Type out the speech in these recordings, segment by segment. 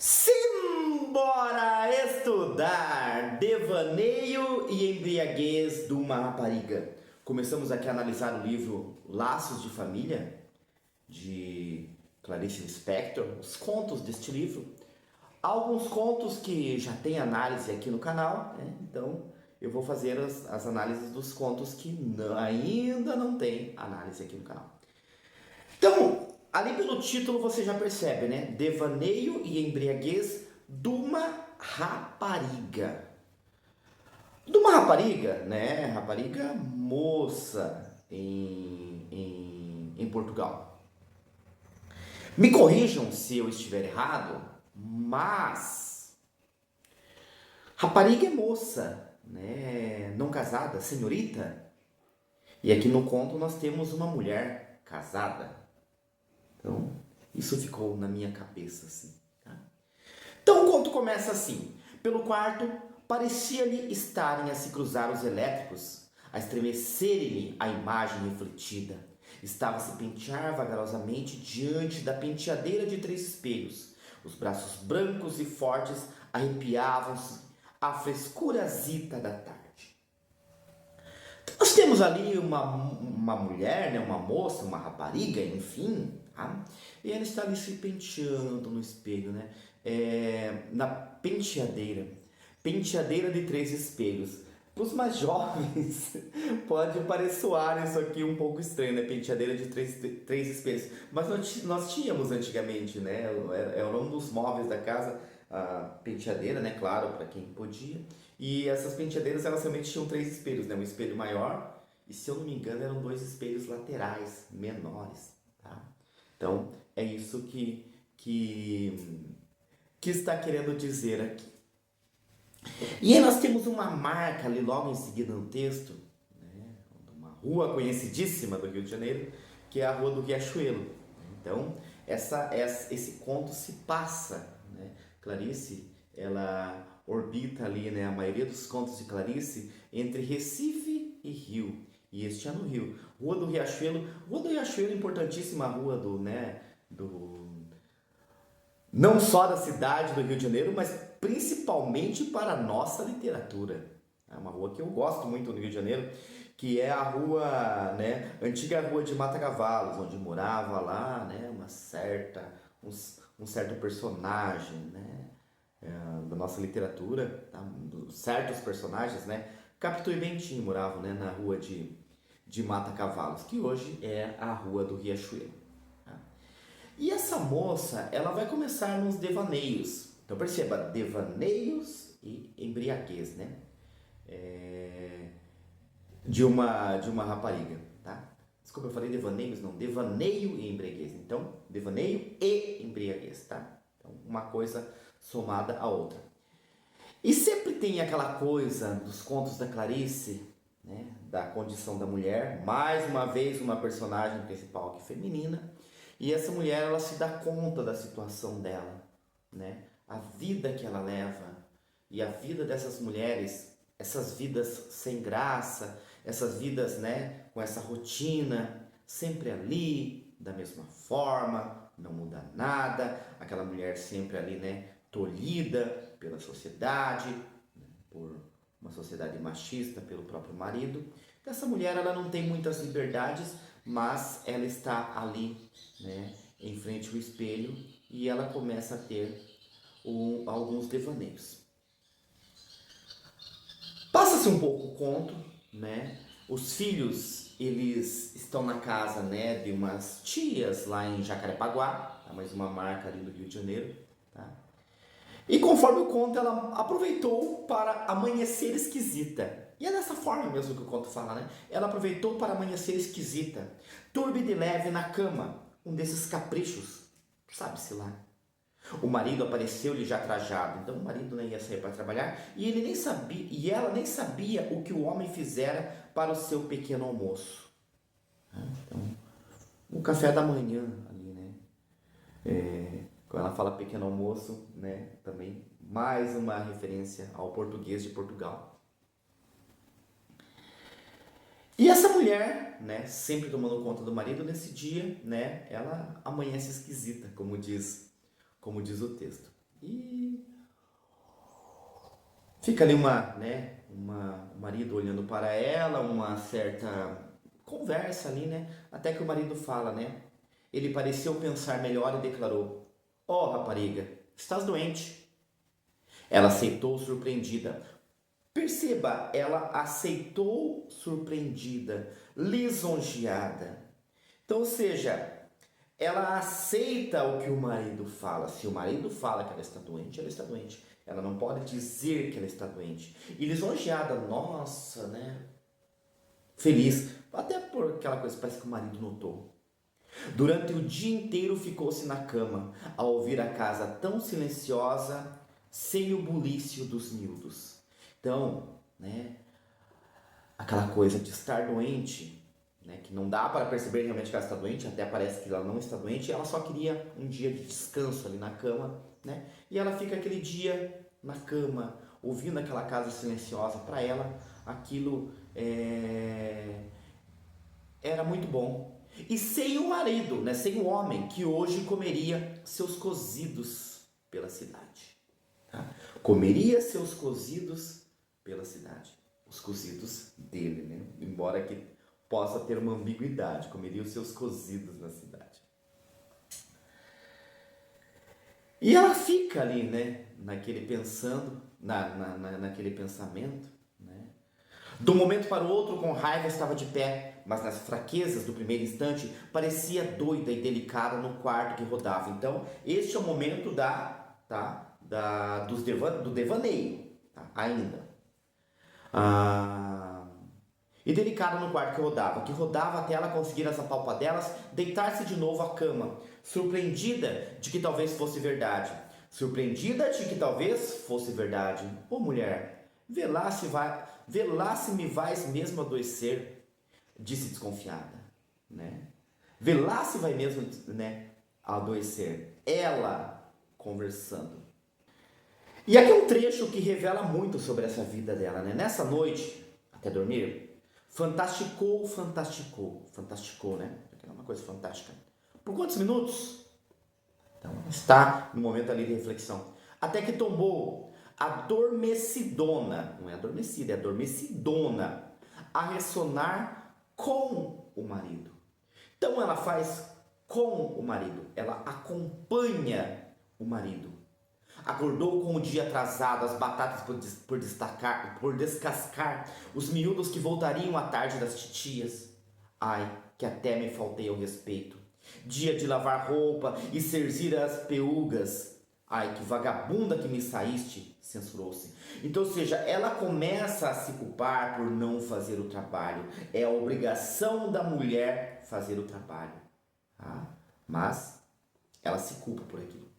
Simbora estudar devaneio e embriaguez de uma rapariga. Começamos aqui a analisar o livro Laços de Família, de Clarice Lispector, os contos deste livro. Alguns contos que já tem análise aqui no canal, né? Então eu vou fazer as análises dos contos que ainda não tem análise aqui no canal. Então, ali pelo título você já percebe, né? Devaneio e embriaguez de uma rapariga. De uma rapariga, né? Rapariga moça em Portugal. Me corrijam se eu estiver errado, mas rapariga é moça, né? Não casada, senhorita. E aqui no conto nós temos uma mulher casada. Então, isso ficou na minha cabeça, assim. Tá? Então, o conto começa assim. Pelo quarto, parecia-lhe estarem a se cruzar os elétricos, a estremecerem-lhe a imagem refletida. Estava a se pentear vagarosamente diante da penteadeira de 3 espelhos. Os braços brancos e fortes arrepiavam-se à frescurazita da tarde. Nós temos ali uma mulher, né, uma moça, uma rapariga, enfim, tá? E ela está ali se penteando no espelho, né? Na penteadeira de 3 espelhos. Para os mais jovens, pode parecer soar isso aqui um pouco estranho, né? Penteadeira de três espelhos. Mas nós tínhamos antigamente, né? Era um dos móveis da casa, a penteadeira, né? Claro, para quem podia. E essas penteadeiras, elas realmente tinham 3 espelhos, né? Um espelho maior e, se eu não me engano, eram 2 espelhos laterais, menores, tá? Então, é isso que está querendo dizer aqui. E aí nós temos uma marca ali logo em seguida no texto, né? Uma rua conhecidíssima do Rio de Janeiro, que é a Rua do Riachuelo. Então, esse conto se passa, né? Clarice, ela orbita ali, né, a maioria dos contos de Clarice entre Recife e Rio. E este é no Rio. Rua do Riachuelo é importantíssima rua não só da cidade do Rio de Janeiro, mas principalmente para a nossa literatura. É uma rua que eu gosto muito no Rio de Janeiro, que é a rua, né, antiga rua de Mata-Cavalos, onde morava lá, né, um certo personagem, né, da nossa literatura, tá? Certos personagens, né, Capitu e Bentinho moravam, né, na rua de Mata-Cavalos, que hoje é a Rua do Riachuelo. Tá? E essa moça, ela vai começar nos devaneios. Então perceba, devaneios e embriaguez, né? De uma rapariga, tá? Desculpa, eu falei devaneios, não, devaneio e embriaguez. Então, devaneio e embriaguez, tá? Então, uma coisa somada à outra. E sempre tem aquela coisa dos contos da Clarice, né? Da condição da mulher, mais uma vez uma personagem principal que é feminina, e essa mulher, ela se dá conta da situação dela, né? A vida que ela leva e a vida dessas mulheres, essas vidas sem graça, essas vidas, né, com essa rotina, sempre ali, da mesma forma, não muda nada, aquela mulher sempre ali, né, tolhida pela sociedade, né, por uma sociedade machista, pelo próprio marido. Essa mulher, ela não tem muitas liberdades, mas ela está ali, né, em frente ao espelho, e ela começa a ter alguns devaneios. Passa-se um pouco o conto, né? Os filhos, eles estão na casa, né, de umas tias lá em Jacarepaguá, tá? Mais uma marca ali do Rio de Janeiro, tá? E conforme o conto, ela aproveitou para amanhecer esquisita. E é dessa forma mesmo que o conto fala, né? Ela aproveitou para amanhecer esquisita, turbe de leve na cama, um desses caprichos, sabe-se lá. O marido apareceu-lhe já trajado, então o marido nem ia sair para trabalhar e ele nem sabia, e ela nem sabia o que o homem fizera para o seu pequeno almoço. Então, o café da manhã ali, né? Quando ela fala pequeno almoço, né? Também mais uma referência ao português de Portugal. E essa mulher, né, sempre tomando conta do marido, nesse dia, né, ela amanhece esquisita, como diz o texto. E fica ali o marido olhando para ela, uma certa conversa ali, né? Até que o marido fala, né? Ele pareceu pensar melhor e declarou: Ó, rapariga, estás doente. Ela aceitou surpreendida. Perceba, ela aceitou surpreendida, lisonjeada. Então, ou seja, ela aceita o que o marido fala. Se o marido fala que ela está doente, ela está doente. Ela não pode dizer que ela está doente. E lisonjeada, nossa, né? Feliz. Até por aquela coisa, parece que o marido notou. Durante o dia inteiro ficou-se na cama, a ouvir a casa tão silenciosa, sem o bulício dos miúdos. Então, né, aquela coisa de estar doente, né, que não dá para perceber realmente que ela está doente, até parece que ela não está doente, ela só queria um dia de descanso ali na cama, né, e ela fica aquele dia na cama, ouvindo aquela casa silenciosa. Para ela, aquilo era muito bom. E sem o marido, né, sem o homem, que hoje comeria seus cozidos pela cidade. Tá? Comeria seus cozidos pela cidade. Os cozidos dele, né? Embora que possa ter uma ambiguidade, comeria os seus cozidos na cidade. E ela fica ali, né, naquele pensando, naquele pensamento, né? De um momento para o outro, com raiva, estava de pé, mas nas fraquezas do primeiro instante, parecia doida e delicada no quarto que rodava. Então, este é o momento do devaneio, tá? Ainda. E delicada no quarto que rodava até ela conseguir as apalpadelas, deitar-se de novo à cama, surpreendida de que talvez fosse verdade. Surpreendida de que talvez fosse verdade. Ô mulher, vê lá se me vais mesmo adoecer, disse desconfiada, né? Vê lá se vai mesmo, né, adoecer. Ela conversando. E aqui é um trecho que revela muito sobre essa vida dela, né? Nessa noite, até dormir, fantasticou, né? É uma coisa fantástica. Por quantos minutos? Então, está no momento ali de reflexão. Até que tombou adormecidona, não é adormecida, é adormecidona, a ressonar com o marido. Então ela faz com o marido, ela acompanha o marido. Acordou com o dia atrasado, as batatas por descascar, os miúdos que voltariam à tarde das titias. Ai, que até me faltei ao respeito. Dia de lavar roupa e cerzir as peúgas. Ai, que vagabunda que me saíste, censurou-se. Então, ou seja, ela começa a se culpar por não fazer o trabalho. É a obrigação da mulher fazer o trabalho. Tá? Mas ela se culpa por aquilo.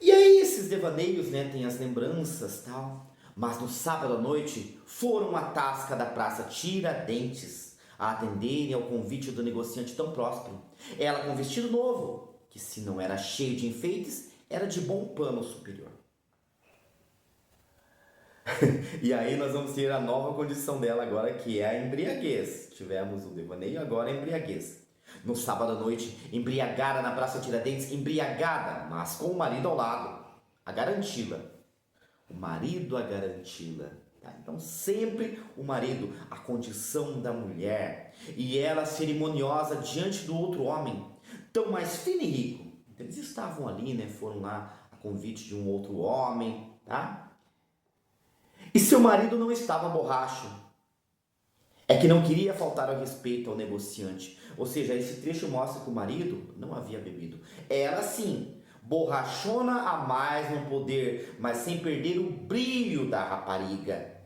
E aí esses devaneios, né, tem as lembranças, tal. Mas no sábado à noite foram à tasca da praça Tiradentes a atenderem ao convite do negociante tão próspero. Ela com vestido novo, que se não era cheio de enfeites, era de bom pano superior. E aí nós vamos ter a nova condição dela agora, que é a embriaguez. Tivemos o devaneio, agora a embriaguez. No sábado à noite, embriagada na Praça Tiradentes, embriagada, mas com o marido ao lado, a garanti-la. O marido a garanti-la. Tá? Então sempre o marido, a condição da mulher, e ela cerimoniosa diante do outro homem, tão mais fino e rico. Então, eles estavam ali, né? Foram lá a convite de um outro homem, tá? E seu marido não estava borracho. É que não queria faltar ao respeito ao negociante. Ou seja, esse trecho mostra que o marido não havia bebido. Ela sim, borrachona a mais não poder, mas sem perder o brilho da rapariga.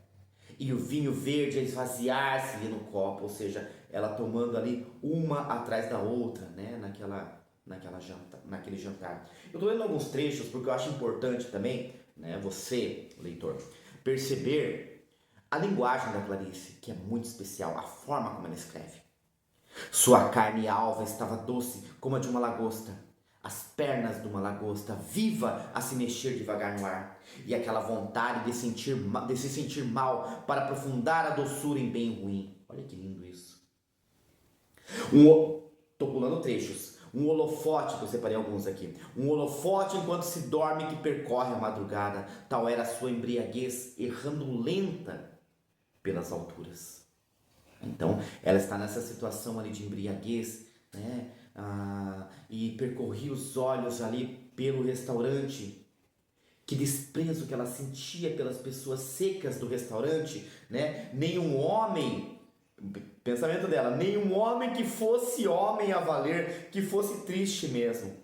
E o vinho verde a esvaziar-se ali no copo, ou seja, ela tomando ali uma atrás da outra, né, naquele jantar. Eu estou lendo alguns trechos porque eu acho importante também, né, você, leitor, perceber a linguagem da Clarice, que é muito especial, a forma como ela escreve. Sua carne alva estava doce como a de uma lagosta, as pernas de uma lagosta, viva a se mexer devagar no ar, e aquela vontade de se sentir mal para aprofundar a doçura em bem ruim. Olha que lindo isso. Tô pulando trechos. Um holofote, que eu separei alguns aqui. Um holofote enquanto se dorme que percorre a madrugada. Tal era a sua embriaguez, errando lenta pelas alturas. Então, ela está nessa situação ali de embriaguez, né? E percorria os olhos ali pelo restaurante. Que desprezo que ela sentia pelas pessoas secas do restaurante, né? Nenhum homem, pensamento dela, nenhum homem que fosse homem a valer, que fosse triste mesmo,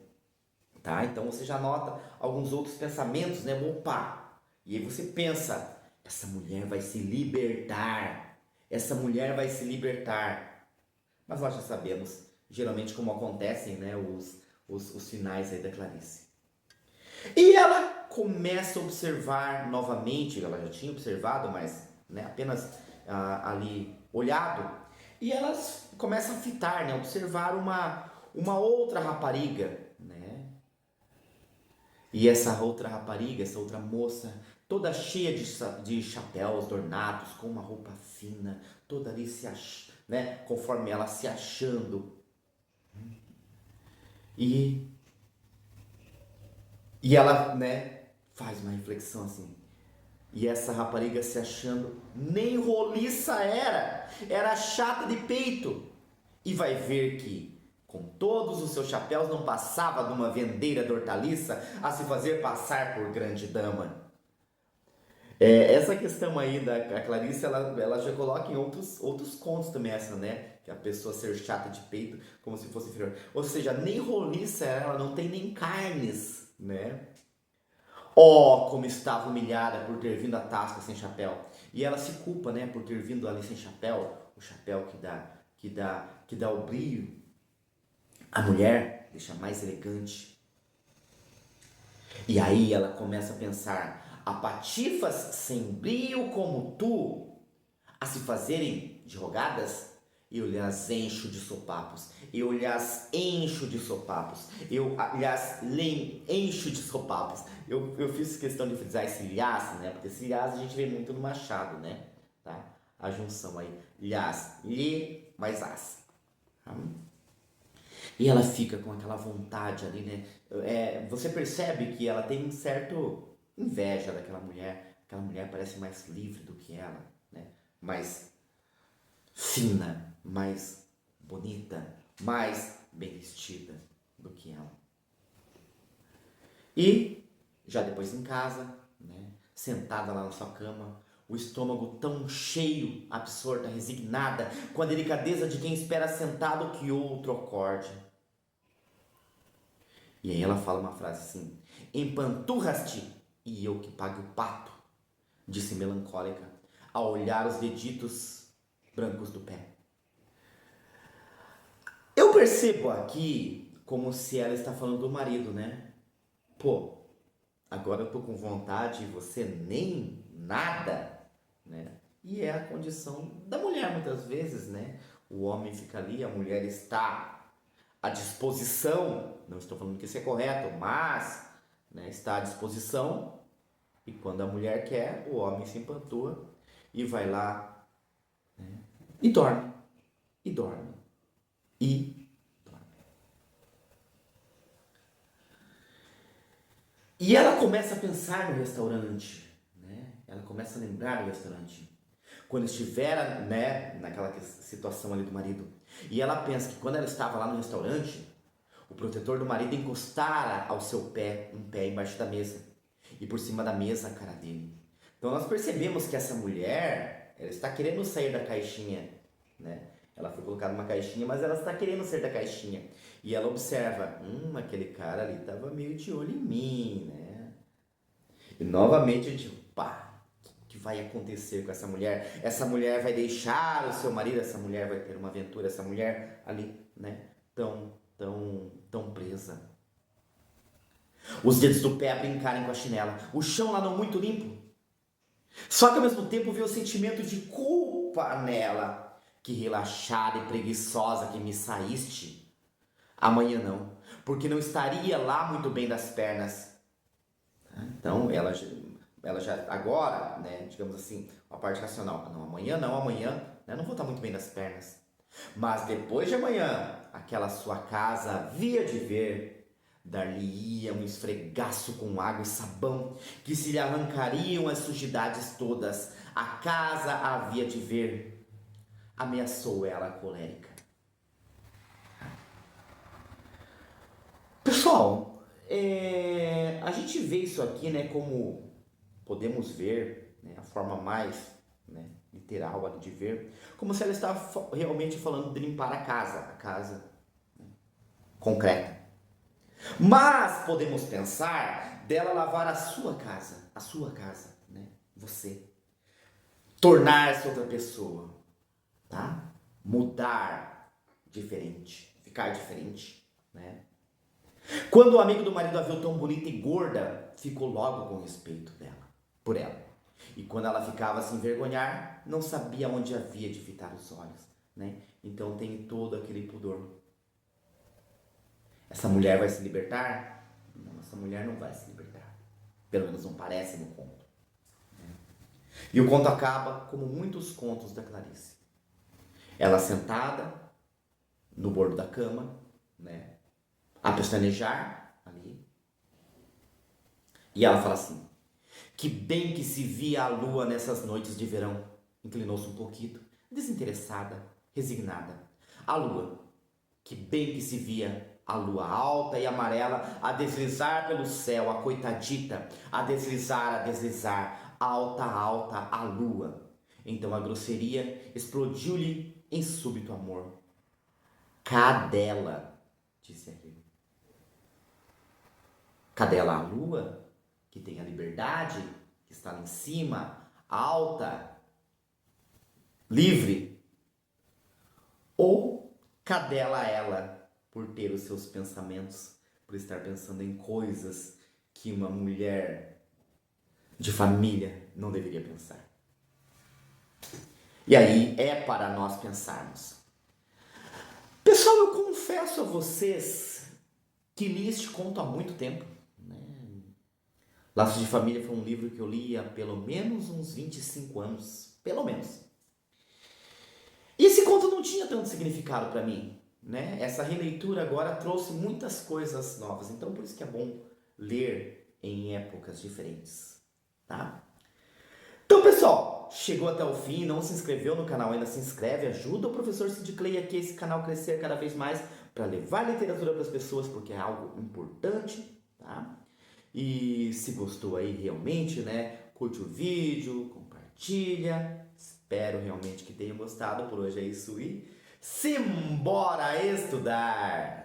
tá? Então você já nota alguns outros pensamentos, né? Opa! E aí você pensa, essa mulher vai se libertar, essa mulher vai se libertar. Mas nós já sabemos, geralmente como acontecem, né? Os finais aí da Clarice. E ela começa a observar novamente, ela já tinha observado, mas né, apenas ali olhado, e ela começa a fitar, né, observar uma outra rapariga, né? E essa outra rapariga, essa outra moça, toda cheia de chapéus ornados, com uma roupa fina, toda ali né, conforme ela se achando. E ela, né, faz uma reflexão assim. E essa rapariga se achando, nem roliça era chata de peito. E vai ver que, com todos os seus chapéus, não passava de uma vendeira de hortaliça a se fazer passar por grande dama. Essa questão aí da Clarice, ela já coloca em outros contos também essa, né? Que a pessoa ser chata de peito, como se fosse inferior. Ou seja, nem roliça ela não tem nem carnes, né? Oh, como estava humilhada por ter vindo à tasca sem chapéu. E ela se culpa, né, por ter vindo ali sem chapéu, o chapéu que dá o brilho. A mulher deixa mais elegante. E aí ela começa a pensar, há patifas sem brilho como tu, a se fazerem de rogadas? Eu lhes encho de sopapos, eu lhes encho de sopapos, eu lhes encho de sopapos. Eu fiz questão de frisar esse lhas, né? Porque esse lhas a gente vê muito no Machado, né? Tá? A junção aí, lhas, lhe, mais as. Tá? E ela fica com aquela vontade ali, né? Você percebe que ela tem um certo inveja daquela mulher. Aquela mulher parece mais livre do que ela, né? Mais fina, mais bonita, mais bem vestida do que ela. E já depois em casa, né, sentada lá na sua cama, o estômago tão cheio, absorta, resignada, com a delicadeza de quem espera sentado que outro acorde. E aí ela fala uma frase assim: empanturras-te e eu que pague o pato, disse melancólica, ao olhar os deditos brancos do pé. Eu percebo aqui como se ela está falando do marido, né? Pô, agora eu tô com vontade e você nem nada, né? E é a condição da mulher muitas vezes, né? O homem fica ali, a mulher está à disposição, não estou falando que isso é correto, mas né, está à disposição, e quando a mulher quer, o homem se empantua e vai lá, né? E dorme, e dorme, e E ela começa a pensar no restaurante, né? Ela começa a lembrar do restaurante. Quando estiver, né, naquela situação ali do marido. E ela pensa que quando ela estava lá no restaurante, o protetor do marido encostara ao seu pé, um pé embaixo da mesa. E por cima da mesa a cara dele. Então nós percebemos que essa mulher, ela está querendo sair da caixinha, né? Ela foi colocada numa caixinha, mas ela está querendo sair da caixinha. E ela observa, aquele cara ali estava meio de olho em mim, né? E novamente a gente, pá, o que vai acontecer com essa mulher? Essa mulher vai deixar o seu marido, essa mulher vai ter uma aventura, essa mulher ali, né? Tão presa. Os dedos do pé a brincarem com a chinela. O chão lá não muito limpo. Só que ao mesmo tempo veio o sentimento de culpa nela. Que relaxada e preguiçosa que me saíste. Amanhã não, porque não estaria lá muito bem das pernas. Então ela já agora, né, digamos assim, a parte racional. Não, amanhã, né, não vou estar muito bem das pernas. Mas depois de amanhã, aquela sua casa havia de ver, dar-lhe-ia um esfregaço com água e sabão, que se lhe arrancariam as sujidades todas. A casa havia de ver, ameaçou ela colérica. Pessoal, a gente vê isso aqui, né, como podemos ver, né, a forma mais, né, literal ali de ver, como se ela estava realmente falando de limpar a casa, né, concreta. Mas podemos pensar dela lavar a sua casa, né, você, tornar-se outra pessoa, tá? Mudar diferente, ficar diferente, né? Quando o amigo do marido a viu tão bonita e gorda, ficou logo com respeito dela, por ela. E quando ela ficava a se envergonhar, não sabia onde havia de fitar os olhos, né? Então tem todo aquele pudor. Essa mulher vai se libertar? Não, essa mulher não vai se libertar. Pelo menos não parece no conto. E o conto acaba como muitos contos da Clarice. Ela sentada no bordo da cama, né? A pestanejar ali. E ela fala assim: que bem que se via a lua nessas noites de verão. Inclinou-se um pouquinho, desinteressada, resignada. A lua, que bem que se via a lua alta e amarela a deslizar pelo céu, a coitadita, a deslizar, alta, alta, a lua. Então a grosseria explodiu-lhe em súbito amor. Cadela, disse ele. Cadela a lua, que tem a liberdade, que está lá em cima, alta, livre? Ou cadela ela, por ter os seus pensamentos, por estar pensando em coisas que uma mulher de família não deveria pensar? E aí é para nós pensarmos. Pessoal, eu confesso a vocês que li este conto há muito tempo. Laços de Família foi um livro que eu li há pelo menos uns 25 anos. Pelo menos. E esse conto não tinha tanto significado para mim, né? Essa releitura agora trouxe muitas coisas novas. Então por isso que é bom ler em épocas diferentes, tá? Então, pessoal, chegou até o fim, não se inscreveu no canal ainda, se inscreve, ajuda o professor Sid Clay aqui, esse canal crescer cada vez mais para levar literatura para as pessoas, porque é algo importante, tá? E se gostou aí realmente, né? Curte o vídeo, compartilha. Espero realmente que tenham gostado. Por hoje é isso e simbora estudar!